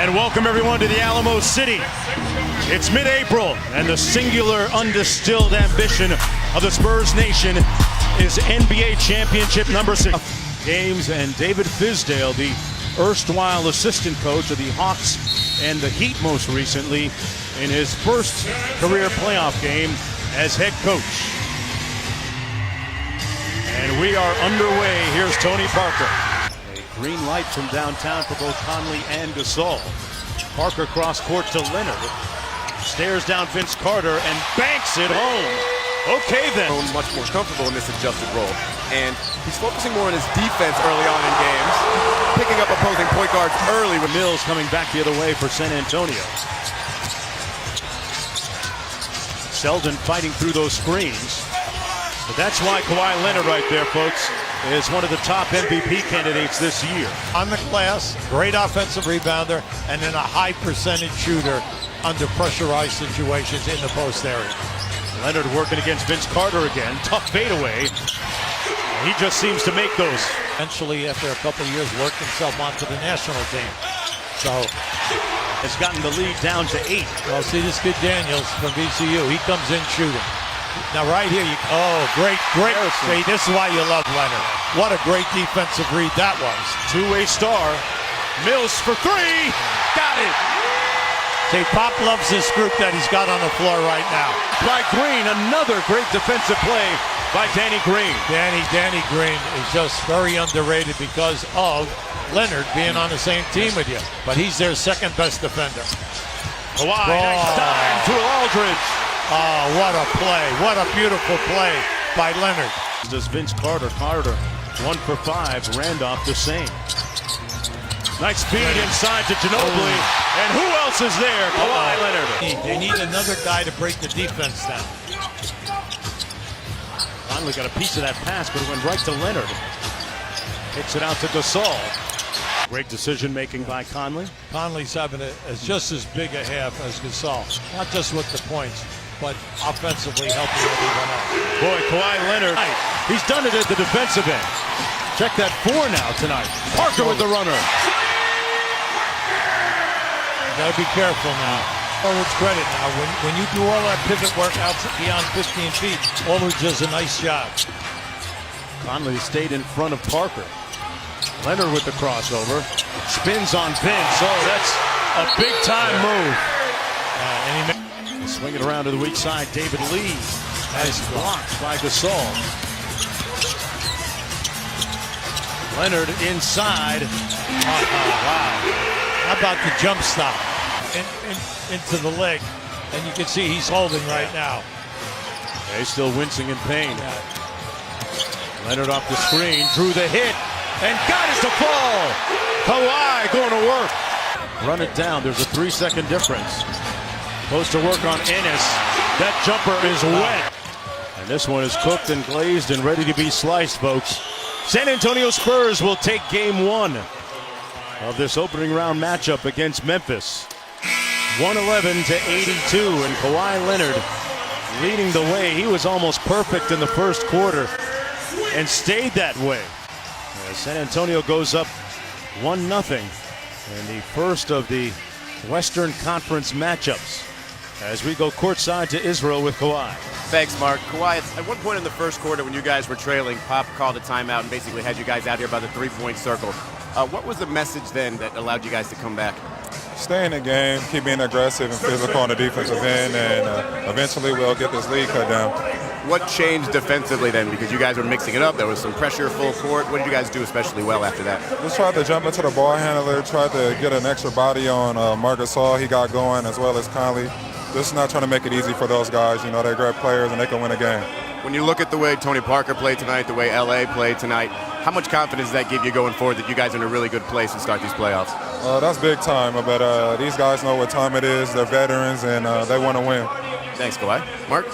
And welcome everyone to the Alamo City. It's mid-April, and the singular, undistilled ambition of the Spurs nation is NBA championship number 6 games. And David Fizdale, the erstwhile assistant coach of the Hawks and the Heat most recently, in his first career playoff game as head coach. And we are underway. Here's Tony Parker. A green light from downtown for both Conley and Gasol. Parker cross court to Leonard. Stares down Vince Carter and banks it home. Okay then. Much more comfortable in this adjusted role. And he's focusing more on his defense early on in games. Picking up opposing point guards early. With Mills coming back the other way for San Antonio. Selden fighting through those screens. But that's why Kawhi Leonard right there, folks, is one of the top MVP candidates this year. On the glass, great offensive rebounder, and then a high percentage shooter under pressurized situations in the post area. Leonard working against Vince Carter again. Tough fadeaway. He just seems to make those. Eventually, after a couple of years, worked himself onto the national team. So has gotten the lead down to 8. Well, see this kid Daniels from VCU. He comes in shooting. Now right here, great. See, this is why you love Leonard. What a great defensive read that was. Two-way star. Mills for 3. Got it. See, Pop loves this group that he's got on the floor right now. By Green, another great defensive play by Danny Green. Danny Green is just very underrated because of Leonard being on the same team with you. But he's their second best defender. Kawhi, nice dime to Aldridge. Oh, what a play. What a beautiful play by Leonard. Does Vince Carter. 1 for 5. Randolph the same. Nice feed inside to Ginobili. And who else is there? Kawhi Leonard. They need another guy to break the defense down. Conley got a piece of that pass, but it went right to Leonard. Kicks it out to Gasol. Great decision making by Conley. Conley's having just as big a half as Gasol. Not just with the points, but offensively helping everyone out. Boy, Kawhi Leonard, he's done it at the defensive end. Check that 4 now tonight. Parker with the runner. You gotta be careful now. Aldridge credit now. When you do all that pivot work out beyond 15 feet, Aldridge does a nice job. Conley stayed in front of Parker. Leonard with the crossover. Spins on Vince. Oh, that's a big-time move. Swing it around to the weak side. David Lee. Nice blocked by Gasol. Leonard inside. Wow. How about the jump stop into the leg? And you can see he's holding right now. Yeah, he's still wincing in pain. Leonard off the screen. Drew the hit. And got it to fall. Kawhi going to work. Run it down. There's a 3-second difference. Supposed to work on Ennis. That jumper is wet. And this one is cooked and glazed and ready to be sliced, folks. San Antonio Spurs will take game 1 of this opening round matchup against Memphis. 111-82, and Kawhi Leonard leading the way. He was almost perfect in the first quarter and stayed that way. As San Antonio goes up 1-0 in the first of the Western Conference matchups as we go courtside to Israel with Kawhi. Thanks, Mark. Kawhi, at one point in the first quarter when you guys were trailing, Pop called a timeout and basically had you guys out here by the 3-point circle. What was the message then that allowed you guys to come back? Stay in the game, keep being aggressive and physical on the defensive end, and eventually we'll get this lead cut down. What changed defensively then? Because you guys were mixing it up. There was some pressure full court. What did you guys do especially well after that? Just tried to jump into the ball handler, tried to get an extra body on Marc Gasol. He got going, as well as Conley. Just not trying to make it easy for those guys. You know, they're great players and they can win a game. When you look at the way Tony Parker played tonight, the way LA played tonight, how much confidence does that give you going forward that you guys are in a really good place to start these playoffs? That's big time, but these guys know what time it is. They're veterans and they want to win. Thanks, Kawhi. Mark?